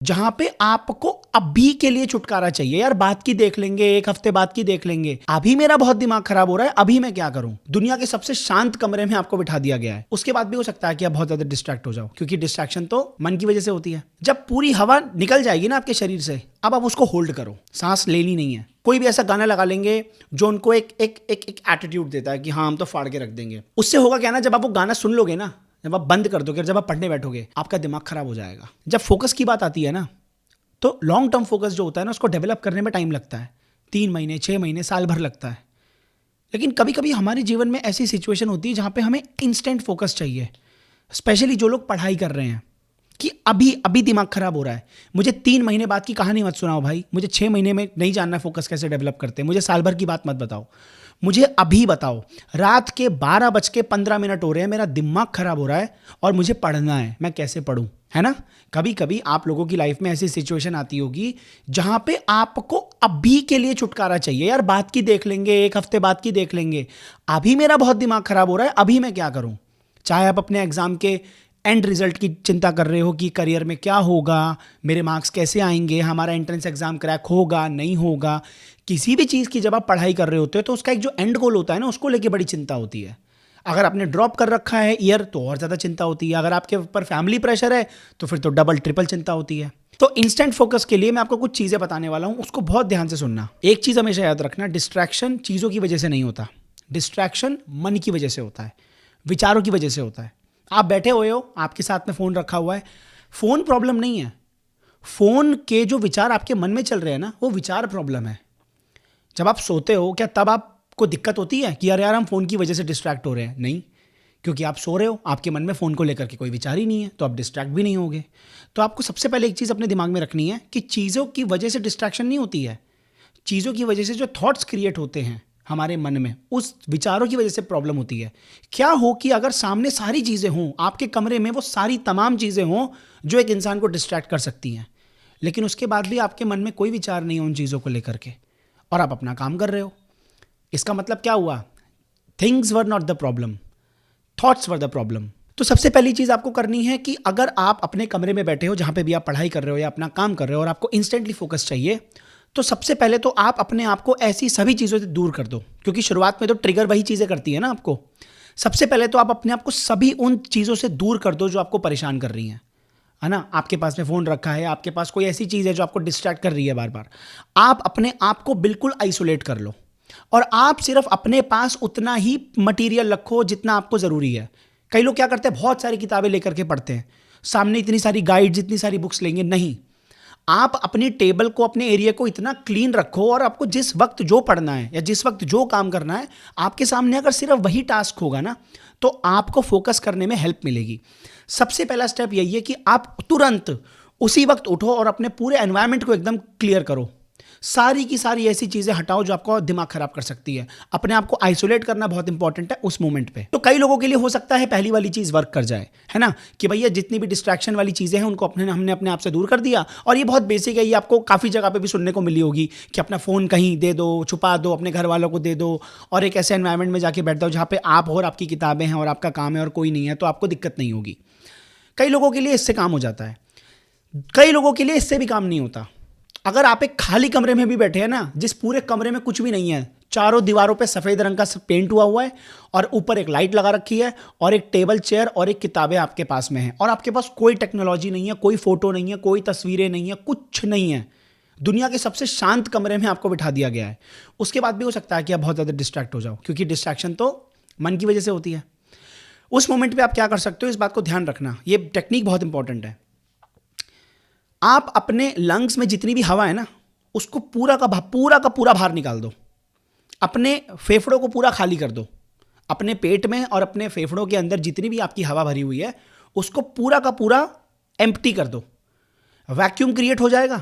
जहां पे आपको अभी के लिए छुटकारा चाहिए। यार बात की देख लेंगे, एक हफ्ते बाद की देख लेंगे, अभी मेरा बहुत दिमाग खराब हो रहा है, अभी मैं क्या करूं। दुनिया के सबसे शांत कमरे में आपको बिठा दिया गया है। उसके बाद भी हो सकता है कि आप बहुत ज्यादा डिस्ट्रैक्ट हो जाओ, क्योंकि डिस्ट्रैक्शन तो मन की वजह से होती है। जब पूरी हवा निकल जाएगी ना आपके शरीर से, अब आप उसको होल्ड करो, सांस लेनी नहीं है। कोई भी ऐसा गाना लगा लेंगे जो उनको एक एक एक एक एटीट्यूड देता है कि हाँ हम तो फाड़ के रख देंगे। उससे होगा क्या ना, जब आप वो गाना सुन लोगे ना, जब आप बंद कर दोगे, जब आप पढ़ने बैठोगे, आपका दिमाग खराब हो जाएगा। जब फोकस की बात आती है ना, तो लॉन्ग टर्म फोकस जो होता है ना, उसको डेवलप करने में टाइम लगता है। 3 महीने, 6 महीने, साल भर लगता है। लेकिन कभी कभी हमारे जीवन में ऐसी सिचुएशन होती है जहाँ पे हमें इंस्टेंट फोकस चाहिए। स्पेशली जो लोग पढ़ाई कर रहे हैं कि अभी अभी दिमाग खराब हो रहा है, मुझे 3 महीने बाद की कहानी मत सुनाओ भाई, मुझे 6 महीने में नहीं जानना फोकस कैसे डेवलप करते हैं, मुझे साल भर की बात मत बताओ, मुझे अभी बताओ। रात के 12:15 हो रहे हैं, मेरा दिमाग खराब हो रहा है और मुझे पढ़ना है, मैं कैसे पढ़ूं, है ना। कभी कभी आप लोगों की लाइफ में ऐसी सिचुएशन आती होगी जहां पे आपको अभी के लिए छुटकारा चाहिए। यार बात की देख लेंगे, एक हफ्ते बाद की देख लेंगे, अभी मेरा बहुत दिमाग खराब हो रहा है, अभी मैं क्या करूं। चाहे आप अपने एग्जाम के एंड रिजल्ट की चिंता कर रहे हो कि करियर में क्या होगा, मेरे मार्क्स कैसे आएंगे, हमारा एंट्रेंस एग्जाम क्रैक होगा नहीं होगा, किसी भी चीज़ की जब आप पढ़ाई कर रहे होते हो तो उसका एक जो एंड गोल होता है ना, उसको लेके बड़ी चिंता होती है। अगर आपने ड्रॉप कर रखा है ईयर तो और ज़्यादा चिंता होती है। अगर आपके ऊपर फैमिली प्रेशर है तो फिर तो डबल ट्रिपल चिंता होती है। तो इंस्टेंट फोकस के लिए मैं आपको कुछ चीज़ें बताने वाला हूँ, उसको बहुत ध्यान से सुनना। एक चीज़ हमेशा याद रखना, डिस्ट्रैक्शन चीज़ों की वजह से नहीं होता, डिस्ट्रैक्शन मन की वजह से होता है, विचारों की वजह से होता है। आप बैठे हुए हो, आपके साथ में फ़ोन रखा हुआ है, फ़ोन प्रॉब्लम नहीं है, फ़ोन के जो विचार आपके मन में चल रहे हैं ना, वो विचार प्रॉब्लम है। जब आप सोते हो क्या तब आपको दिक्कत होती है कि यार हम फ़ोन की वजह से डिस्ट्रैक्ट हो रहे हैं? नहीं, क्योंकि आप सो रहे हो, आपके मन में फ़ोन को लेकर के कोई विचार ही नहीं है, तो आप डिस्ट्रैक्ट भी नहीं होगे। तो आपको सबसे पहले एक चीज़ अपने दिमाग में रखनी है कि चीज़ों की वजह से डिस्ट्रैक्शन नहीं होती है, चीज़ों की वजह से जो थॉट्स क्रिएट होते हैं हमारे मन में, उस विचारों की वजह से प्रॉब्लम होती है। क्या हो कि अगर सामने सारी चीज़ें हों, आपके कमरे में वो सारी तमाम चीज़ें हों जो एक इंसान को डिस्ट्रैक्ट कर सकती हैं, लेकिन उसके बाद भी आपके मन में कोई विचार नहीं हो उन चीज़ों को लेकर के, और आप अपना काम कर रहे हो, इसका मतलब क्या हुआ? Things were not the problem, thoughts were the problem. तो सबसे पहली चीज़ आपको करनी है कि अगर आप अपने कमरे में बैठे हो, जहाँ पे भी आप पढ़ाई कर रहे हो या अपना काम कर रहे हो, और आपको इंस्टेंटली फोकस चाहिए, तो सबसे पहले तो आप अपने आप को ऐसी सभी चीज़ों से दूर कर दो, क्योंकि शुरुआत में तो ट्रिगर वही चीज़ें करती है ना आपको। सबसे पहले तो आप अपने आप को सभी उन चीज़ों से दूर कर दो जो आपको परेशान कर रही हैं, है ना। आपके पास में फ़ोन रखा है, आपके पास कोई ऐसी चीज़ है जो आपको डिस्ट्रैक्ट कर रही है बार बार, आप अपने आप को बिल्कुल आइसोलेट कर लो, और आप सिर्फ अपने पास उतना ही मटेरियल रखो जितना आपको ज़रूरी है। कई लोग क्या करते हैं, बहुत सारी किताबें लेकर के पढ़ते हैं, सामने इतनी सारी गाइड्स, इतनी सारी बुक्स लेंगे, नहीं। आप अपनी टेबल को, अपने एरिया को इतना क्लीन रखो, और आपको जिस वक्त जो पढ़ना है या जिस वक्त जो काम करना है, आपके सामने अगर सिर्फ वही टास्क होगा ना, तो आपको फोकस करने में हेल्प मिलेगी। सबसे पहला स्टेप यही है कि आप तुरंत उसी वक्त उठो और अपने पूरे एनवायरनमेंट को एकदम क्लियर करो। सारी की सारी ऐसी चीज़ें हटाओ जो आपको दिमाग खराब कर सकती है। अपने आप को आइसोलेट करना बहुत इंपॉर्टेंट है उस मोमेंट पे। तो कई लोगों के लिए हो सकता है पहली वाली चीज़ वर्क कर जाए, है ना, कि भैया जितनी भी डिस्ट्रैक्शन वाली चीज़ें हैं उनको हमने अपने आप से दूर कर दिया। और ये बहुत बेसिक है, ये आपको काफ़ी जगह पे भी सुनने को मिली होगी कि अपना फ़ोन कहीं दे दो, छुपा दो, अपने घर वालों को दे दो, और एक ऐसे एनवायरनमेंट में जाके बैठ जाओ जहाँ पे आप हो और आपकी किताबें हैं और आपका काम है और कोई नहीं है, तो आपको दिक्कत नहीं होगी। कई लोगों के लिए इससे काम हो जाता है, कई लोगों के लिए इससे भी काम नहीं होता। अगर आप एक खाली कमरे में भी बैठे हैं ना, जिस पूरे कमरे में कुछ भी नहीं है, चारों दीवारों पे सफ़ेद रंग का पेंट हुआ है, और ऊपर एक लाइट लगा रखी है, और एक टेबल चेयर और एक किताबें आपके पास में हैं, और आपके पास कोई टेक्नोलॉजी नहीं है, कोई फोटो नहीं है, कोई तस्वीरें नहीं है, कुछ नहीं है, दुनिया के सबसे शांत कमरे में आपको बिठा दिया गया है, उसके बाद भी हो सकता है कि आप बहुत ज़्यादा डिस्ट्रैक्ट हो जाओ, क्योंकि डिस्ट्रैक्शन तो मन की वजह से होती है। उस मोमेंट पर आप क्या कर सकते हो, इस बात को ध्यान रखना, ये टेक्निक बहुत इंपॉर्टेंट है। आप अपने लंग्स में जितनी भी हवा है ना, उसको पूरा का पूरा बाहर निकाल दो, अपने फेफड़ों को पूरा खाली कर दो। अपने पेट में और अपने फेफड़ों के अंदर जितनी भी आपकी हवा भरी हुई है, उसको पूरा का पूरा एम्प्टी कर दो, वैक्यूम क्रिएट हो जाएगा।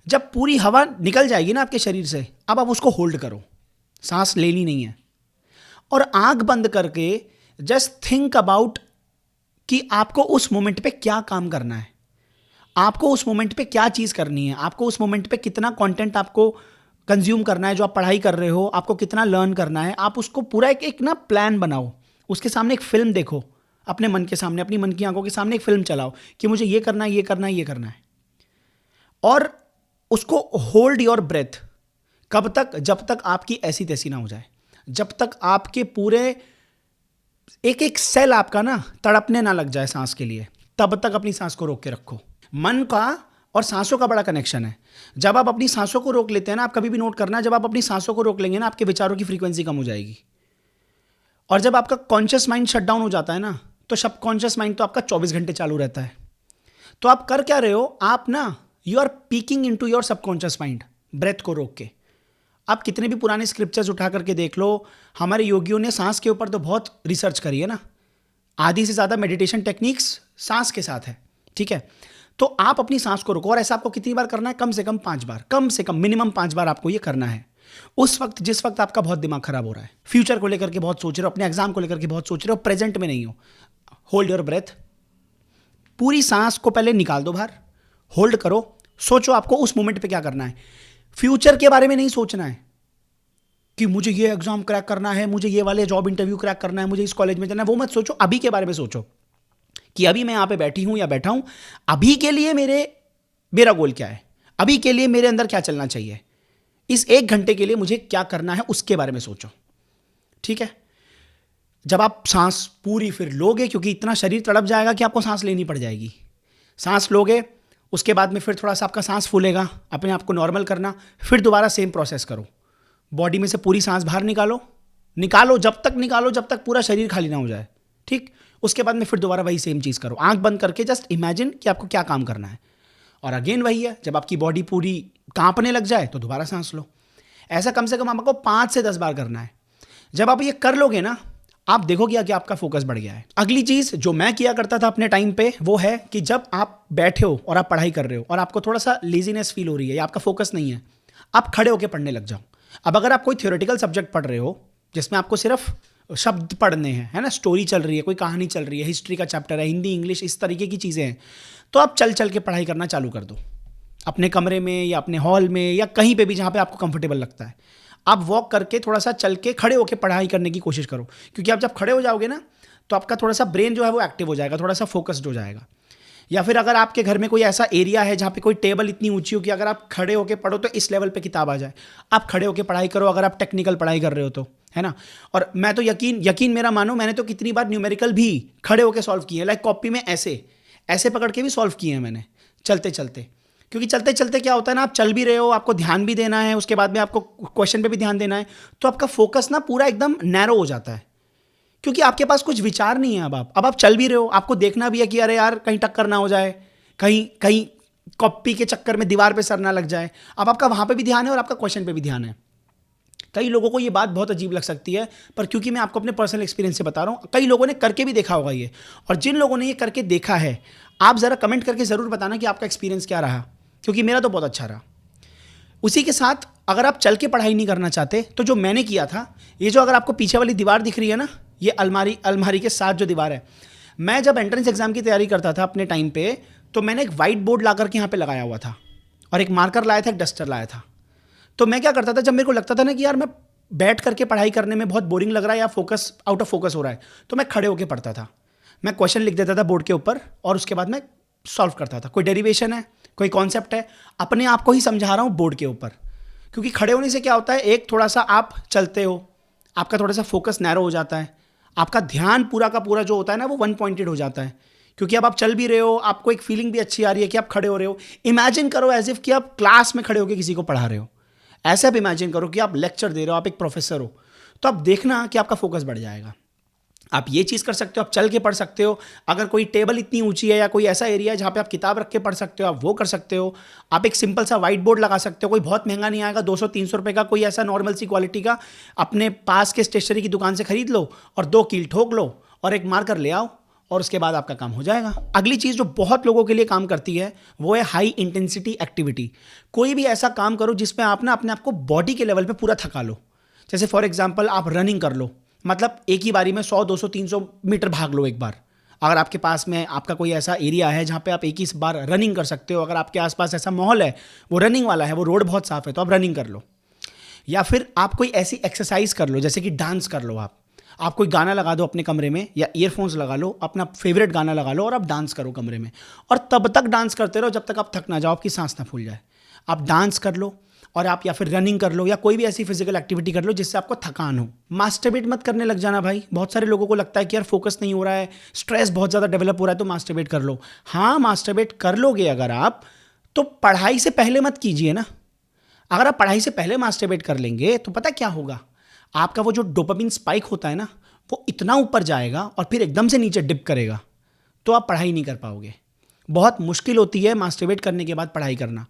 जब पूरी हवा निकल जाएगी ना आपके शरीर से, अब आप उसको होल्ड करो, सांस लेनी नहीं है, और आंख बंद करके जस्ट थिंक अबाउट कि आपको उस मोमेंट पे क्या काम करना है, आपको उस मोमेंट पे क्या चीज़ करनी है, आपको उस मोमेंट पे कितना कंटेंट आपको कंज्यूम करना है, जो आप पढ़ाई कर रहे हो, आपको कितना लर्न करना है। आप उसको पूरा एक ना प्लान बनाओ, उसके सामने एक फिल्म देखो, अपने मन के सामने, अपनी मन की आंखों के सामने एक फिल्म चलाओ कि मुझे ये करना है, ये करना है, ये करना है। और उसको होल्ड योर ब्रेथ कब तक, जब तक आपकी ऐसी तैसी ना हो जाए, जब तक आपके पूरे एक एक सेल आपका ना तड़पने ना लग जाए सांस के लिए, तब तक अपनी सांस को रोक के रखो। मन का और सांसों का बड़ा कनेक्शन है। जब आप अपनी सांसों को रोक लेते हैं ना, आप कभी भी नोट करना, जब आप अपनी सांसों को रोक लेंगे ना, आपके विचारों की फ्रीक्वेंसी कम हो जाएगी। और जब आपका कॉन्शियस माइंड शट डाउन हो जाता है ना, तो सबकॉन्शियस माइंड तो आपका 24 घंटे चालू रहता है। तो आप कर क्या रहे हो, आप ना you are peeking into your subconscious mind, breath को रोक के। आप कितने भी पुराने स्क्रिप्चर्स उठा करके देख लो, हमारे योगियों ने सांस के ऊपर तो बहुत रिसर्च करी है ना। आधी से ज़्यादा मेडिटेशन टेक्निक्स सांस के साथ है, ठीक है। तो आप अपनी सांस को रोको, और ऐसा आपको कितनी बार करना है, कम से कम 5 बार, कम से कम मिनिमम 5 बार आपको ये करना है। उस वक्त जिस वक्त आपका बहुत दिमाग खराब हो रहा है, फ्यूचर को लेकर के बहुत सोच रहे हो, अपने एग्जाम को लेकर के बहुत सोच रहे हो, प्रेजेंट में नहीं हो, होल्ड योर ब्रेथ। पूरी सांस को पहले निकाल दो बाहर, होल्ड करो, सोचो आपको उस मोमेंट पे क्या करना है। फ्यूचर के बारे में नहीं सोचना है कि मुझे ये एग्जाम क्रैक करना है, मुझे ये वाले जॉब इंटरव्यू क्रैक करना है, मुझे इस कॉलेज में जाना है, वो मत सोचो। अभी के बारे में सोचो कि अभी मैं यहां पे बैठी हूं या बैठा हूं, अभी के लिए मेरा गोल क्या है, अभी के लिए मेरे अंदर क्या चलना चाहिए, इस 1 घंटे के लिए मुझे क्या करना है, उसके बारे में सोचो, ठीक है। जब आप सांस पूरी फिर लोगे, क्योंकि इतना शरीर तड़प जाएगा कि आपको सांस लेनी पड़ जाएगी, सांस लोगे, उसके बाद में फिर थोड़ा सा आपका सांस फूलेगा, अपने आप को नॉर्मल करना, फिर दोबारा सेम प्रोसेस करो, बॉडी में से पूरी सांस बाहर निकालो, जब तक निकालो जब तक पूरा शरीर खाली ना हो जाए, ठीक। उसके बाद में फिर दोबारा वही सेम चीज़ करो, आंख बंद करके जस्ट इमेजिन कि आपको क्या काम करना है। और अगेन वही है, जब आपकी बॉडी पूरी कांपने लग जाए तो दोबारा सांस लो। ऐसा कम से कम आपको 5 से 10 बार करना है। जब आप ये कर लोगे ना, आप देखोगे कि आपका फोकस बढ़ गया है। अगली चीज़ जो मैं किया करता था अपने टाइम पे, वो है कि जब आप बैठे हो और आप पढ़ाई कर रहे हो और आपको थोड़ा सा लेजीनेस फील हो रही है या आपका फोकस नहीं है, आप खड़े होकर पढ़ने लग जाओ। अब अगर आप कोई थ्योरेटिकल सब्जेक्ट पढ़ रहे हो जिसमें आपको सिर्फ शब्द पढ़ने हैं, है ना, स्टोरी चल रही है, कोई कहानी चल रही है, हिस्ट्री का चैप्टर है, हिंदी इंग्लिश इस तरीके की चीज़ें हैं, तो आप चल चल के पढ़ाई करना चालू कर दो, अपने कमरे में या अपने हॉल में या कहीं पे भी जहाँ पे आपको कंफर्टेबल लगता है। आप वॉक करके थोड़ा सा चल के खड़े होकर पढ़ाई करने की कोशिश करो, क्योंकि आप जब खड़े हो जाओगे ना, तो आपका थोड़ा सा ब्रेन जो है वो एक्टिव हो जाएगा, थोड़ा सा फोकस्ड हो जाएगा। या फिर अगर आपके घर में कोई ऐसा एरिया है जहाँ पे कोई टेबल इतनी ऊंची हो कि अगर आप खड़े होकर पढ़ो तो इस लेवल पे किताब आ जाए, आप खड़े होकर पढ़ाई करो, अगर आप टेक्निकल पढ़ाई कर रहे हो तो, है ना। और मैं तो यकीन मेरा मानो, मैंने तो कितनी बार न्यूमेरिकल भी खड़े होकर सॉल्व किए, लाइक कॉपी में ऐसे पकड़ के भी सॉल्व किए हैं मैंने, चलते चलते। क्योंकि चलते चलते क्या होता है ना, आप चल भी रहे हो, आपको ध्यान भी देना है, उसके बाद में आपको क्वेश्चन पे भी ध्यान देना है, तो आपका फोकस ना पूरा एकदम नैरो हो जाता है, क्योंकि आपके पास कुछ विचार नहीं है। अब आप चल भी रहे हो, आपको देखना भी है कि अरे यार कहीं टक्कर ना हो जाए, कहीं कॉपी के चक्कर में दीवार पे सर ना लग जाए। अब आपका वहां पे भी ध्यान है और आपका क्वेश्चन पे भी ध्यान है। कई लोगों को ये बात बहुत अजीब लग सकती है, पर क्योंकि मैं आपको अपने पर्सनल एक्सपीरियंस से बता रहा हूँ, कई लोगों ने करके भी देखा होगा ये। और जिन लोगों ने ये करके देखा है, आप ज़रा कमेंट करके ज़रूर बताना कि आपका एक्सपीरियंस क्या रहा, क्योंकि मेरा तो बहुत अच्छा रहा। उसी के साथ अगर आप चल के पढ़ाई नहीं करना चाहते, तो जो मैंने किया था, ये जो अगर आपको पीछे वाली दीवार दिख रही है ना, ये अलमारी के साथ जो दीवार है, मैं जब एंट्रेंस एग्जाम की तैयारी करता था अपने टाइम पे, तो मैंने एक वाइट बोर्ड ला करके यहाँ पे लगाया हुआ था, और एक मार्कर लाया था, एक डस्टर लाया था। तो मैं क्या करता था, जब मेरे को लगता था ना कि यार मैं बैठ करके पढ़ाई करने में बहुत बोरिंग लग रहा है या फोकस आउट ऑफ फोकस हो रहा है, तो मैं खड़े होकर पढ़ता था। मैं क्वेश्चन लिख देता था बोर्ड के ऊपर और उसके बाद मैं सॉल्व करता था। कोई डेरिवेशन है, कोई कॉन्सेप्ट है, अपने आप को ही समझा रहा हूँ बोर्ड के ऊपर। क्योंकि खड़े होने से क्या होता है, एक थोड़ा सा आप चलते हो, आपका थोड़ा सा फोकस नैरो हो जाता है, आपका ध्यान पूरा का पूरा जो होता है ना वो वन पॉइंटेड हो जाता है। क्योंकि अब आप चल भी रहे हो, आपको एक फीलिंग भी अच्छी आ रही है कि आप खड़े हो रहे हो। इमेजिन करो एज इफ कि आप क्लास में खड़े होकर किसी को पढ़ा रहे हो। ऐसे आप इमेजिन करो कि आप लेक्चर दे रहे हो, आप एक प्रोफेसर हो, तो आप देखना कि आपका फोकस बढ़ जाएगा। आप ये चीज़ कर सकते हो, आप चल के पढ़ सकते हो। अगर कोई टेबल इतनी ऊंची है या कोई ऐसा एरिया है जहाँ पे आप किताब रख के पढ़ सकते हो, आप वो कर सकते हो। आप एक सिंपल सा वाइट बोर्ड लगा सकते हो, कोई बहुत महंगा नहीं आएगा, 200-300 रुपये का, कोई ऐसा नॉर्मल सी क्वालिटी का, अपने पास के स्टेशनरी की दुकान से खरीद लो और 2 कील ठोक लो और एक मार्कर ले आओ, और उसके बाद आपका काम हो जाएगा। अगली चीज़ जो बहुत लोगों के लिए काम करती है वो है हाई इंटेंसिटी एक्टिविटी। कोई भी ऐसा काम करो जिसमें आप ना अपने आप को बॉडी के लेवल पे पूरा थका लो। जैसे फॉर एग्जांपल आप रनिंग कर लो, मतलब एक ही बारी में 100, 200, 300 मीटर भाग लो एक बार। अगर आपके पास में आपका कोई ऐसा एरिया है जहाँ पे आप एक ही बार रनिंग कर सकते हो, अगर आपके आसपास ऐसा माहौल है वो रनिंग वाला है, वो रोड बहुत साफ है, तो आप रनिंग कर लो। या फिर आप कोई ऐसी एक्सरसाइज कर लो, जैसे कि डांस कर लो। आप कोई गाना लगा दो अपने कमरे में या ईयरफोन्स लगा लो, अपना फेवरेट गाना लगा लो और आप डांस करो कमरे में, और तब तक डांस करते रहो जब तक आप थक ना जाओ, आपकी सांस ना फूल जाए। आप डांस कर लो और आप या फिर रनिंग कर लो या कोई भी ऐसी फिजिकल एक्टिविटी कर लो जिससे आपको थकान हो। मास्टरबेट मत करने लग जाना भाई। बहुत सारे लोगों को लगता है कि यार फोकस नहीं हो रहा है, स्ट्रेस बहुत ज़्यादा डेवलप हो रहा है तो मास्टरबेट कर लो। हाँ, मास्टरबेट कर लोगे अगर आप, तो पढ़ाई से पहले मत कीजिए ना। अगर आप पढ़ाई से पहले मास्टरबेट कर लेंगे तो पता क्या होगा, आपका वो जो डोपामिन स्पाइक होता है ना, वो इतना ऊपर जाएगा और फिर एकदम से नीचे डिप करेगा, तो आप पढ़ाई नहीं कर पाओगे। बहुत मुश्किल होती है मास्टरबेट करने के बाद पढ़ाई करना।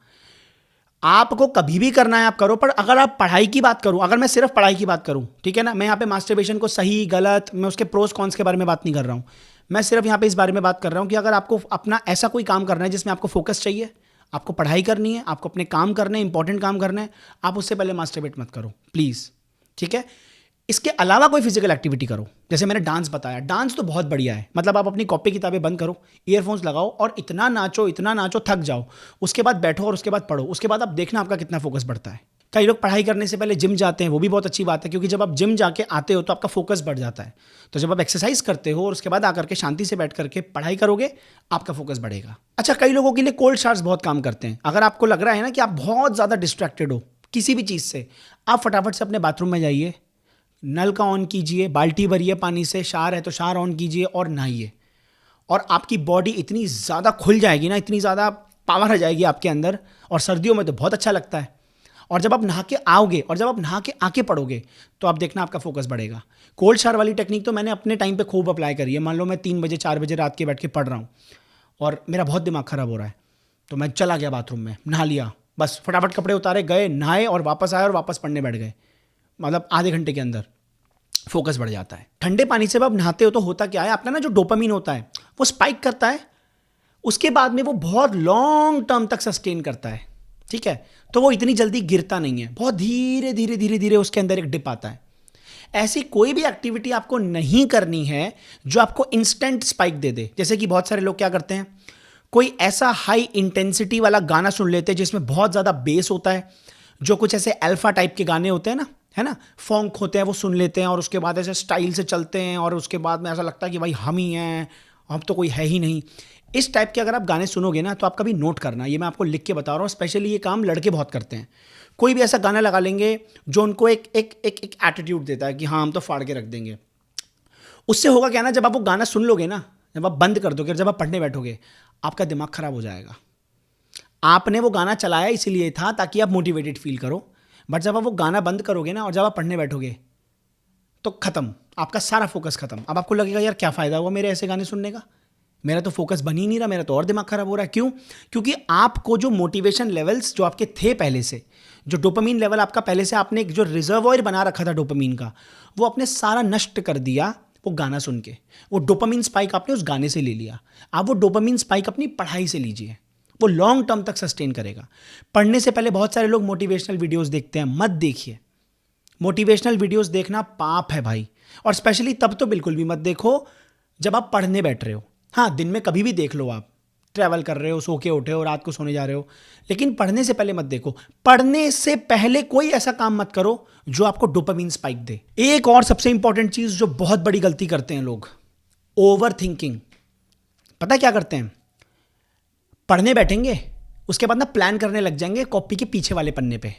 आपको कभी भी करना है आप करो, पर अगर आप पढ़ाई की बात करूं, अगर मैं सिर्फ पढ़ाई की बात करूं, ठीक है ना, मैं यहाँ पे मास्टरबेशन को सही गलत, मैं उसके प्रोस कॉन्स के बारे में बात नहीं कर रहा हूं। मैं सिर्फ यहाँ पे इस बारे में बात कर रहा हूं कि अगर आपको अपना ऐसा कोई काम करना है जिसमें आपको फोकस चाहिए, आपको पढ़ाई करनी है, आपको अपने काम करने हैं, इंपॉर्टेंट काम करना है, आप उससे पहले मास्टरबेट मत करो प्लीज़, ठीक है। इसके अलावा कोई फिजिकल एक्टिविटी करो, जैसे मैंने डांस बताया। डांस तो बहुत बढ़िया है, मतलब आप अपनी कॉपी किताबें बंद करो, ईयरफोन्स लगाओ और इतना नाचो थक जाओ, उसके बाद बैठो और उसके बाद पढ़ो। उसके बाद आप देखना आपका कितना फोकस बढ़ता है। कई लोग पढ़ाई करने से पहले जिम जाते हैं, वो भी बहुत अच्छी बात है, क्योंकि जब आप जिम जाके आते हो तो आपका फोकस बढ़ जाता है। तो जब आप एक्सरसाइज करते हो और उसके बाद आकर के शांति से बैठ करके पढ़ाई करोगे, आपका फोकस बढ़ेगा। अच्छा, कई लोगों के लिए कोल्ड शावर्स बहुत काम करते हैं। अगर आपको लग रहा है ना कि आप बहुत ज़्यादा डिस्ट्रैक्टेड हो किसी भी चीज़ से, आप फटाफट से अपने बाथरूम में जाइए, नल का ऑन कीजिए, बाल्टी भरिए पानी से, शावर है तो शावर ऑन कीजिए और नहाइए, और आपकी बॉडी इतनी ज़्यादा खुल जाएगी ना, इतनी ज़्यादा पावर आ जाएगी आपके अंदर। और सर्दियों में तो बहुत अच्छा लगता है। और जब आप नहा के आओगे और जब आप नहा के आके पढ़ोगे तो आप देखना आपका फोकस बढ़ेगा। कोल्ड शावर वाली टेक्निक तो मैंने अपने टाइम पे खूब अप्लाई करी है। मान लो मैं 3 बजे 4 बजे रात के बैठ के पढ़ रहा हूँ और मेरा बहुत दिमाग ख़राब हो रहा है, तो मैं चला गया बाथरूम में, नहा लिया, बस फटाफट कपड़े उतारे, गए, नहाए और वापस आए और वापस पढ़ने बैठ गए, मतलब आधे घंटे के अंदर फोकस बढ़ जाता है। ठंडे पानी से जब आप नहाते हो तो होता क्या है, आपका ना जो डोपामिन होता है वो स्पाइक करता है, उसके बाद में वो बहुत लॉन्ग टर्म तक सस्टेन करता है, ठीक है। तो वो इतनी जल्दी गिरता नहीं है, बहुत धीरे धीरे धीरे धीरे उसके अंदर एक डिप आता है। ऐसी कोई भी एक्टिविटी आपको नहीं करनी है जो आपको इंस्टेंट स्पाइक दे दे। जैसे कि बहुत सारे लोग क्या करते हैं, कोई ऐसा हाई इंटेंसिटी वाला गाना सुन लेते हैं जिसमें बहुत ज़्यादा बेस होता है, जो कुछ ऐसे अल्फा टाइप के गाने होते हैं ना, है ना, फॉन्क होते हैं, वो सुन लेते हैं और उसके बाद ऐसे स्टाइल से चलते हैं और उसके बाद में ऐसा लगता है कि भाई हम ही हैं, हम तो कोई है ही नहीं। इस टाइप के अगर आप गाने सुनोगे ना तो आप कभी नोट करना, ये मैं आपको लिख के बता रहा हूँ, स्पेशली ये काम लड़के बहुत करते हैं। कोई भी ऐसा गाना लगा लेंगे जो उनको एक एक एक एक एटीट्यूड देता है कि हाँ हम तो फाड़ के रख देंगे। उससे होगा क्या ना, जब आप वो गाना सुन लोगे ना, जब आप बंद कर दोगे, जब आप पढ़ने बैठोगे, आपका दिमाग खराब हो जाएगा। आपने वो गाना चलाया इसीलिए था ताकि आप मोटिवेटेड फील करो, बट जब आप वो गाना बंद करोगे ना और जब आप पढ़ने बैठोगे तो खत्म, आपका सारा फोकस खत्म। अब आपको लगेगा यार क्या फ़ायदा हुआ मेरे ऐसे गाने सुनने का, मेरा तो फोकस बन ही नहीं रहा, मेरा तो और दिमाग खराब हो रहा है। क्यों? क्योंकि आपको जो मोटिवेशन लेवल्स जो आपके थे पहले से, जो डोपामीन लेवल आपका पहले से, आपने एक जो रिजर्वॉयर बना रखा था डोपामीन का, वो आपने सारा नष्ट कर दिया वो गाना सुन के। वो डोपामीन स्पाइक आपने उस गाने से ले लिया। आप वो डोपामीन स्पाइक अपनी पढ़ाई से लीजिए, वो लॉन्ग टर्म तक सस्टेन करेगा। पढ़ने से पहले बहुत सारे लोग मोटिवेशनल वीडियोस देखते हैं, मत देखिए। मोटिवेशनल वीडियोस देखना पाप है भाई, और स्पेशली तब तो बिल्कुल भी मत देखो जब आप पढ़ने बैठ रहे हो। हाँ, दिन में कभी भी देख लो, आप ट्रैवल कर रहे हो, सो के उठे हो, रात को सोने जा रहे हो, लेकिन पढ़ने से पहले मत देखो। पढ़ने से पहले कोई ऐसा काम मत करो जो आपको डोपामीन स्पाइक दे। एक और सबसे इंपॉर्टेंट चीज जो बहुत बड़ी गलती करते हैं लोग, ओवर थिंकिंग। पता क्या करते हैं, पढ़ने बैठेंगे, उसके बाद ना प्लान करने लग जाएंगे कॉपी के पीछे वाले पन्ने पे।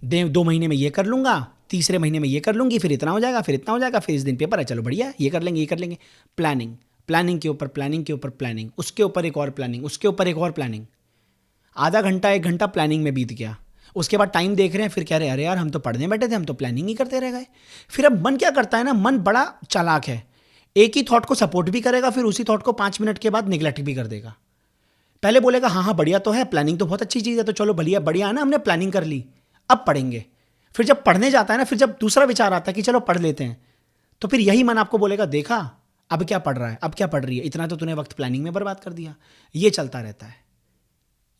2 महीने में ये कर लूंगा, तीसरे महीने में ये कर लूंगी, फिर इतना हो जाएगा, फिर इतना हो जाएगा, फिर इस दिन पेपर है, चलो बढ़िया, ये कर लेंगे, ये कर लेंगे। प्लानिंग, प्लानिंग के ऊपर प्लानिंग के ऊपर प्लानिंग, उसके ऊपर एक और प्लानिंग, उसके ऊपर एक और प्लानिंग। आधा घंटा 1 घंटा प्लानिंग में बीत गया, उसके बाद टाइम देख रहे हैं, फिर कह रहे हैं अरे यार हम तो पढ़ने बैठे थे, हम तो प्लानिंग ही करते रह गए। फिर अब मन क्या करता है ना, मन बड़ा चालाक है, एक ही थॉट को सपोर्ट भी करेगा, फिर उसी थॉट को 5 मिनट के बाद निगलेक्ट भी कर देगा। पहले बोलेगा हाँ हाँ बढ़िया तो है, प्लानिंग तो बहुत अच्छी चीज़ है, तो चलो बढ़िया बढ़िया है ना, हमने प्लानिंग कर ली, अब पढ़ेंगे। फिर जब पढ़ने जाता है ना, फिर जब दूसरा विचार आता है कि चलो पढ़ लेते हैं, तो फिर यही मन आपको बोलेगा देखा अब क्या पढ़ रहा है, अब क्या पढ़ रही है, इतना तो तूने वक्त प्लानिंग में बर्बाद कर दिया। ये चलता रहता है।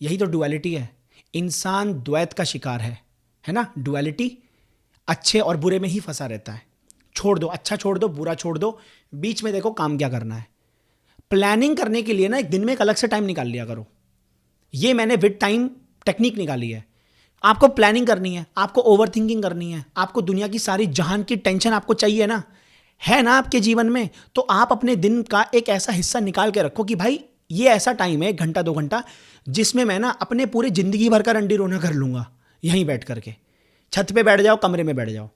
यही तो डुअलिटी है। इंसान द्वैत का शिकार है ना, डुअलिटी, अच्छे और बुरे में ही फंसा रहता है। छोड़ दो, अच्छा छोड़ दो, बुरा छोड़ दो, बीच में देखो काम क्या करना है। प्लानिंग करने के लिए ना एक दिन में एक अलग से टाइम निकाल लिया करो। ये मैंने विद टाइम टेक्निक निकाली है। आपको प्लानिंग करनी है, आपको ओवर थिंकिंग करनी है, आपको दुनिया की सारी जहान की टेंशन आपको चाहिए ना, है ना आपके जीवन में, तो आप अपने दिन का एक ऐसा हिस्सा निकाल के रखो कि भाई ये ऐसा टाइम है 1 घंटा 2 घंटा जिसमें मैं ना अपने पूरे जिंदगी भर का रंडी रोना कर लूंगा यहीं बैठ करके। छत पे बैठ जाओ, कमरे में बैठ जाओ,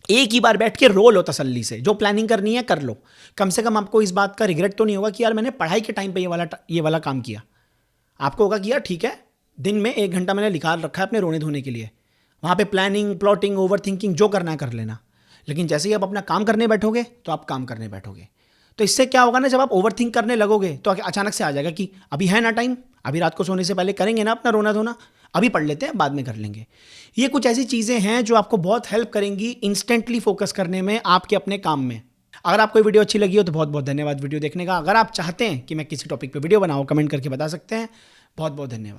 एक ही बार बैठ के रो लो तसल्ली से, जो प्लानिंग करनी है कर लो। कम से कम आपको इस बात का रिग्रेट तो नहीं होगा कि यार मैंने पढ़ाई के टाइम पे ये वाला काम किया। आपको होगा कि यार ठीक है, दिन में 1 घंटा मैंने निकाल रखा है अपने रोने धोने के लिए, वहाँ पे प्लानिंग, प्लॉटिंग, ओवर थिंकिंग जो करना है कर लेना। लेकिन जैसे ही आप अपना काम करने बैठोगे तो आप काम करने बैठोगे, तो इससे क्या होगा ना, जब आप ओवर थिंक करने लगोगे तो अचानक से आ जाएगा कि अभी है ना टाइम, अभी रात को सोने से पहले करेंगे ना अपना रोना धोना, अभी पढ़ लेते हैं बाद में कर लेंगे। ये कुछ ऐसी चीज़ें हैं जो आपको बहुत हेल्प करेंगी इंस्टेंटली फोकस करने में आपके अपने काम में। अगर आपको वीडियो अच्छी लगी हो तो बहुत बहुत धन्यवाद वीडियो देखने का। अगर आप चाहते हैं कि मैं किसी टॉपिक पे वीडियो बनाऊं, कमेंट करके बता सकते हैं। बहुत बहुत धन्यवाद।